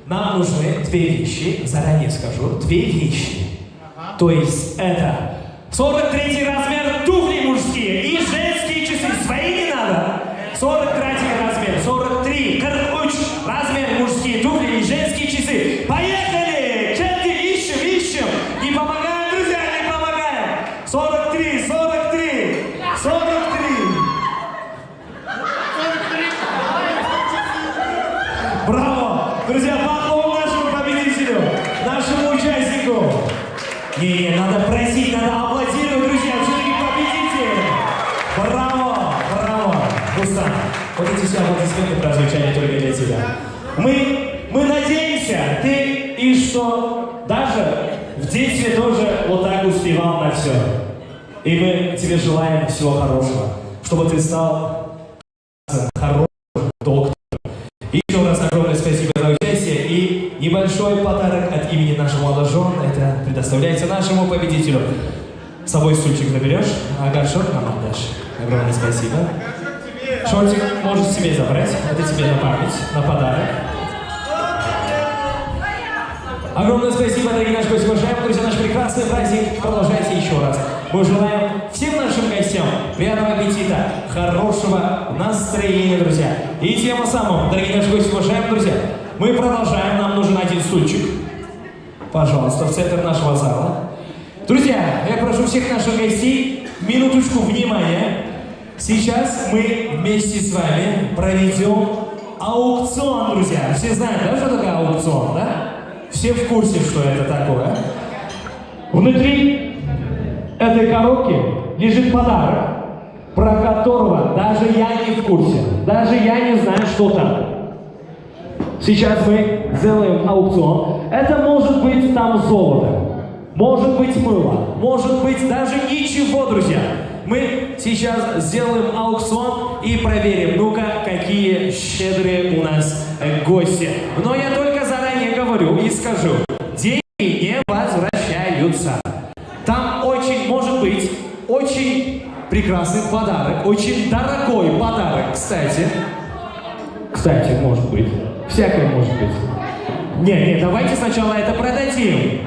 Нам нужны две вещи, заранее скажу, две вещи. То есть это 43 размер туфли мужские и женские часы. Свои не надо. 43 размер, 43 размер мужские туфли и женские часы. Поехали! Челки ищем. Не помогаем, друзья, не помогаем. 43. Браво! Друзья, поклон нашему победителю, нашему участнику. Не, надо просить, надо аплодировать, друзья, все-таки победитель. Браво! Рустам, вот эти все аплодисменты прозвучали только для тебя. Мы надеемся, ты и что даже в детстве тоже вот так успевал на все. И мы тебе желаем всего хорошего, чтобы ты стал хорошим доктором. Еще раз огромное спасибо за участие и небольшой подарок от имени нашего молодожена. Это предоставляется нашему победителю. С собой стульчик заберешь, а горшок нам отдашь. Огромное спасибо. Шортик можешь себе забрать. Это тебе на память, на подарок. Огромное спасибо, дорогие наши гости, уважаемые друзья, наш прекрасный праздник продолжается еще раз. Мы желаем всем нашим гостям приятного аппетита, хорошего настроения, друзья. И тем самым, дорогие наши гости, уважаемые друзья, мы продолжаем. Нам нужен один стульчик. Пожалуйста, в центр нашего зала. Друзья, я прошу всех наших гостей минуточку внимания. Сейчас мы вместе с вами проведем аукцион, друзья. Все знают, да, что такое аукцион, да? Все в курсе, что это такое. Внутри этой коробки лежит подарок, про которого даже я не в курсе. Даже я не знаю, что там. Сейчас мы сделаем аукцион. Это может быть там золото, может быть мыло, может быть даже ничего, друзья. Мы сейчас сделаем аукцион и проверим, ну-ка, какие щедрые у нас гости. Но я только заранее говорю и скажу, деньги не возвращаются. Там очень, может быть, очень прекрасный подарок, очень дорогой подарок, кстати. Кстати, может быть. Всякое может быть. Не, давайте сначала это продадим.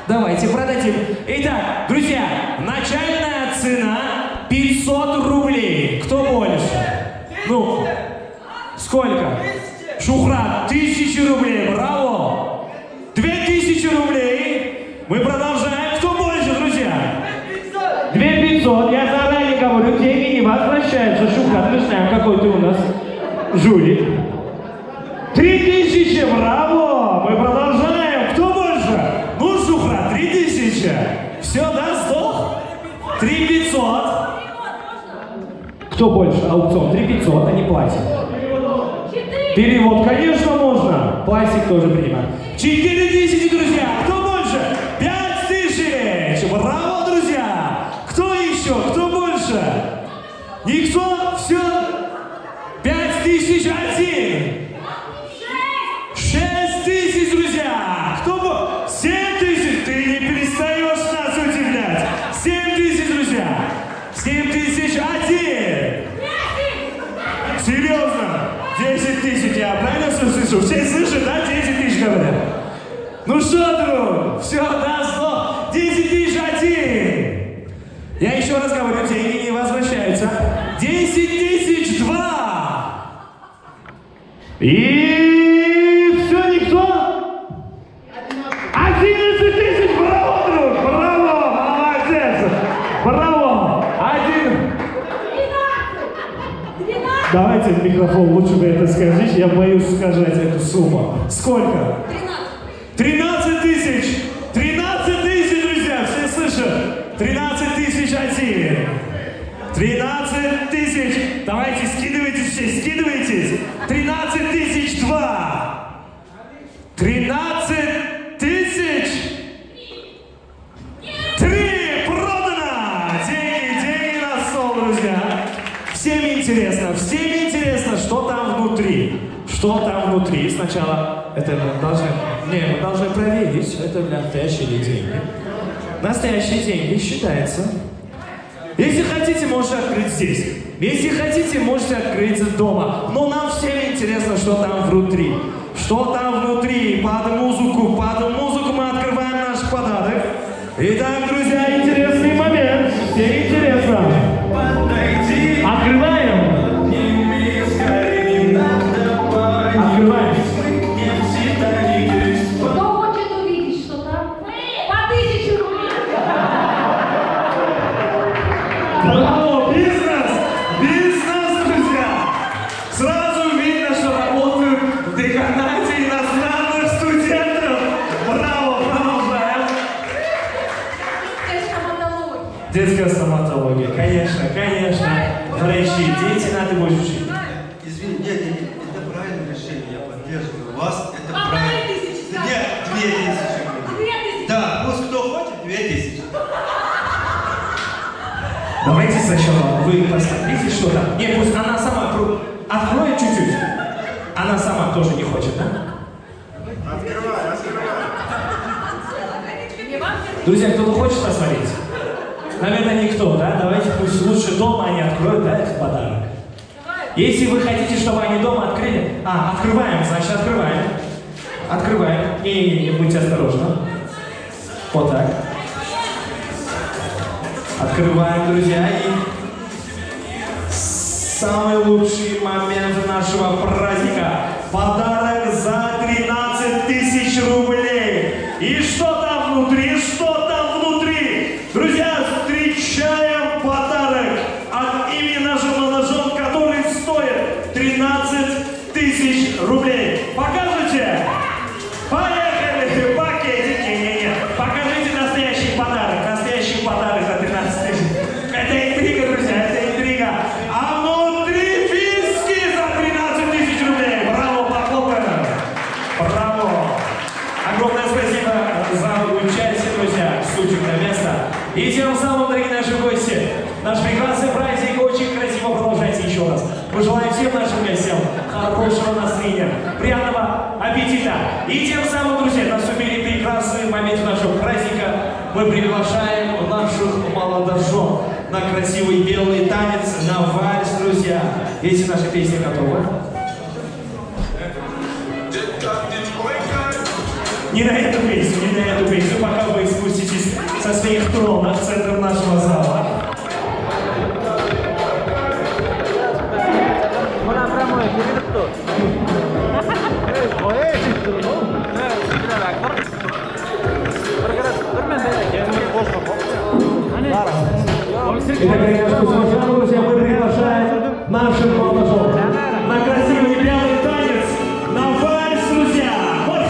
Давайте продадим. Итак, друзья, начальная цена 500 рублей. Кто больше? Ну, сколько? Шухрат, 1000 рублей. Браво! 2000 рублей. Мы продолжаем. Кто больше, друзья? 2500. Я заранее говорю, деньги не возвращаются. Шухрат, мы знаем, какой ты у нас жулик. 3000. Браво! Мы продолжаем. Кто больше? Ну, Шухрат, 3000. Все, да, сдох? 3500. Кто больше? Аукцион 3500, они платят. Перевод, конечно, можно. Пластик тоже принимает. 4000, друзья. Кто больше? 5000. Браво, друзья. Кто еще? Кто больше? Никто? Все? 5001. 6000, друзья. Кто больше? 7000. Ты не перестаешь нас удивлять. 7000, друзья. 7001. Серьезно? 10 000, я правильно все слышу? Все слышат, да? 10 000 говорят. Ну что, друг? Все, да, 100. 10 001. Я еще раз говорю, деньги не возвращаются. 10 002. И все, никто? 11 000. Браво, друг, браво, молодец. Браво. 12. Давайте в микрофон, лучше вы это скажите, я боюсь сказать эту сумму. Сколько? 13 000. 13 000, друзья, все слышат? 13 001. 13 000. Давайте, скидывайтесь все, скидывайтесь. 13 002. 13 003. Продано. Деньги на стол, друзья. Всем интересно, интересно, что там внутри. Что там внутри? Сначала это мы должны проверить. Это настоящие деньги. Настоящие деньги считается. Если хотите, можете открыть здесь. Если хотите, можете открыть дома. Но нам всем интересно, что там внутри. Что там внутри? Под музыку мы открываем наш подарок. Итак, друзья, интересный момент. Все интересно. Открываем. Открываем. Кто хочет увидеть, что там? По 1000 рублей. Браво, бизнес! Бизнес, друзья! Сразу видно, что работают в деканате иностранных студентов. Браво, продолжаем. Детская стоматология, конечно. Врачи, дети надо больше учить. Извини, нет, это правильное решение, я поддерживаю вас, это правильно. 2000. Нет, 2000. Да, пусть кто хочет, 2000. Давайте сначала вы посмотрите, что там. Нет, пусть она сама откроет чуть-чуть. Она сама тоже не хочет, да? Открывай. Друзья, кто-то хочет посмотреть? Наверное, никто, да? Давайте пусть лучше дома они откроют, да, этот подарок. Если вы хотите, чтобы они дома открыли... открываем, значит, открываем. Открываем. Не, будьте осторожны. Вот так. Открываем, друзья, и самый лучший момент нашего праздника. Подарок за 13 000 рублей. И что там внутри? Что там внутри? Друзья, встречаем подарок от имени нашего молодожен, который стоит 13 000 рублей. Покажете? Поехали! Пакетики! Покажите настоящий подарок. Настоящий подарок за 13 000. Это интрига, друзья, это интрига. А внутри виски за 13 000 рублей. Браво, похлопаем. Браво. Огромное спасибо за участие, друзья. Стучим на место. И тем самым, дорогие наши гости, наш прекрасный праздник очень красиво продолжается еще раз. Мы желаем всем нашим гостям хорошего настроения, приятного аппетита. И тем самым, друзья, наступили прекрасные моменты нашего праздника. Мы приглашаем наших молодожен на красивый белый танец, на вальс, друзья. Эти наши песни готовы? Не на эту песню, пока вы спуститесь со своих тронов в центр нашего зала. Итак, друзья, мы приглашаем наших молодожен на красивый белый танец, на вальс, друзья! Вот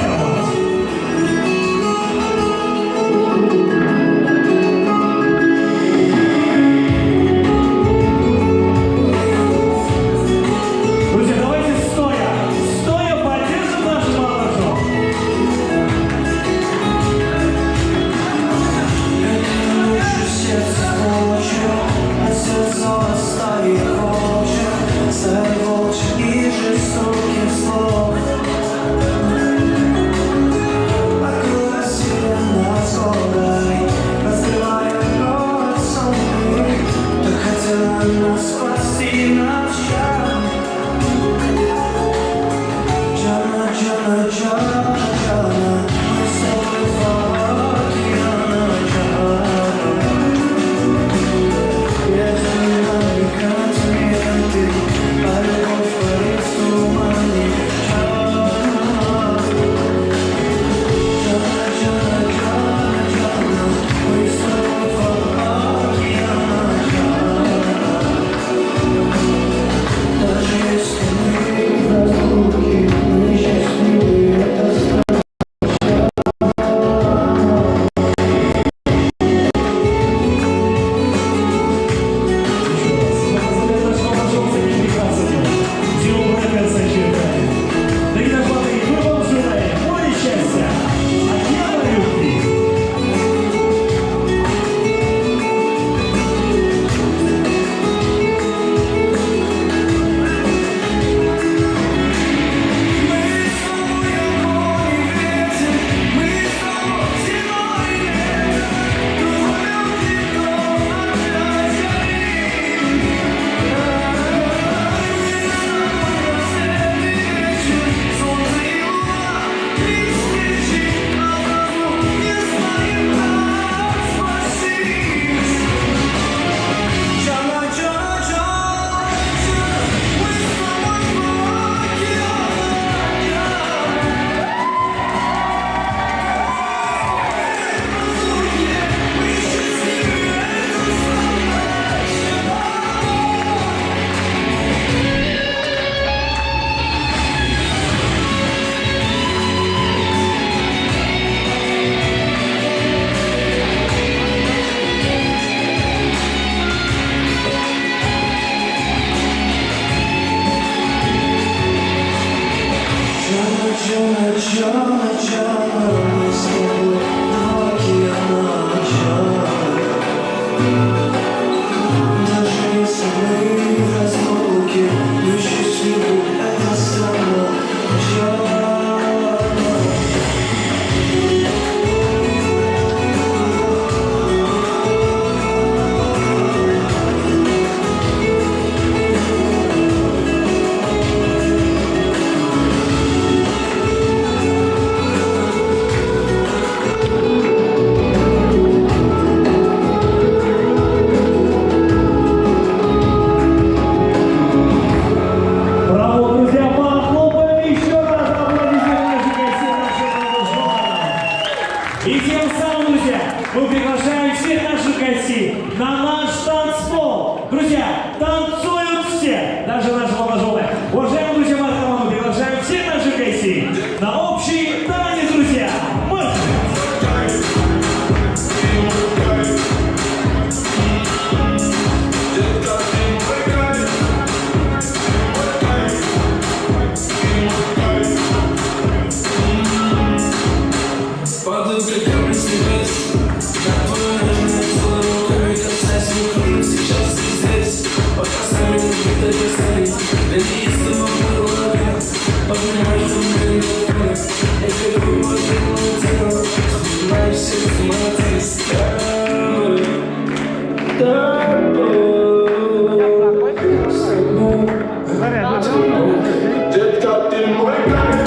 Браво, друзья, похлопаем еще раз, аплодисменты наших гостей, нашим молодоженам. И тем самым, друзья, мы приглашаем всех наших гостей на наш танцпол. Друзья, танцуют все, даже наши молодожены. Уважаемые друзья, мы приглашаем всех наших гостей на общий танец, друзья. Марш! Падаю, как камни с небес. На твою нежную целую руками касаясь руками. Сейчас ты здесь, пока с нами не стоит. Да неистово в голове. Поднимаешь умные ноты. Я беру мою тело. Вспоминаешь сердце молодец. Детка, ты мой кайф.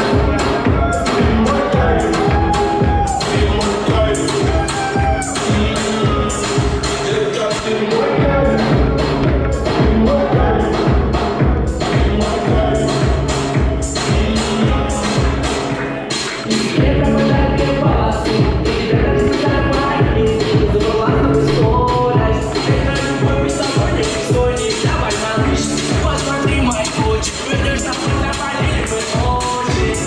Посмотри мои очи, вернешь на путь, напали мы очень.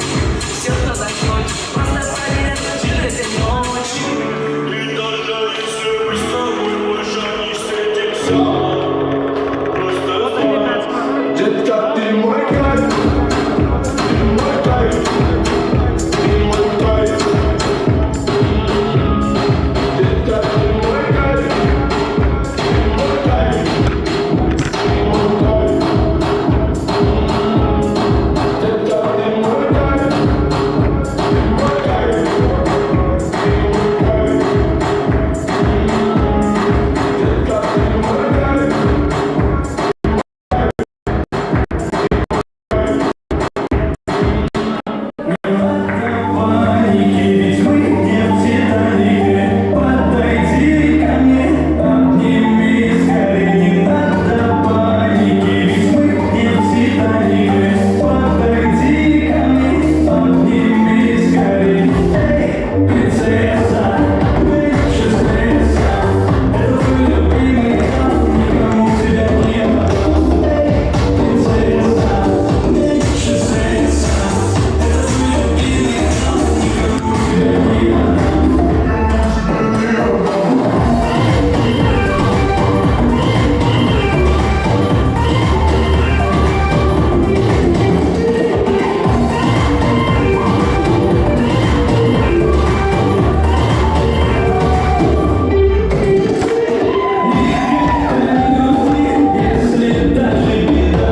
Все, кто заснуть, просто поверь, через эти ночи. И даже если мы с тобой больше не встретимся, просто детка, ты мой кайф. Ты мой кайф. Ты мой кайф. Детка, ты мой кайф. Ты мой кайф. Паники, ведь мы не в Титанике.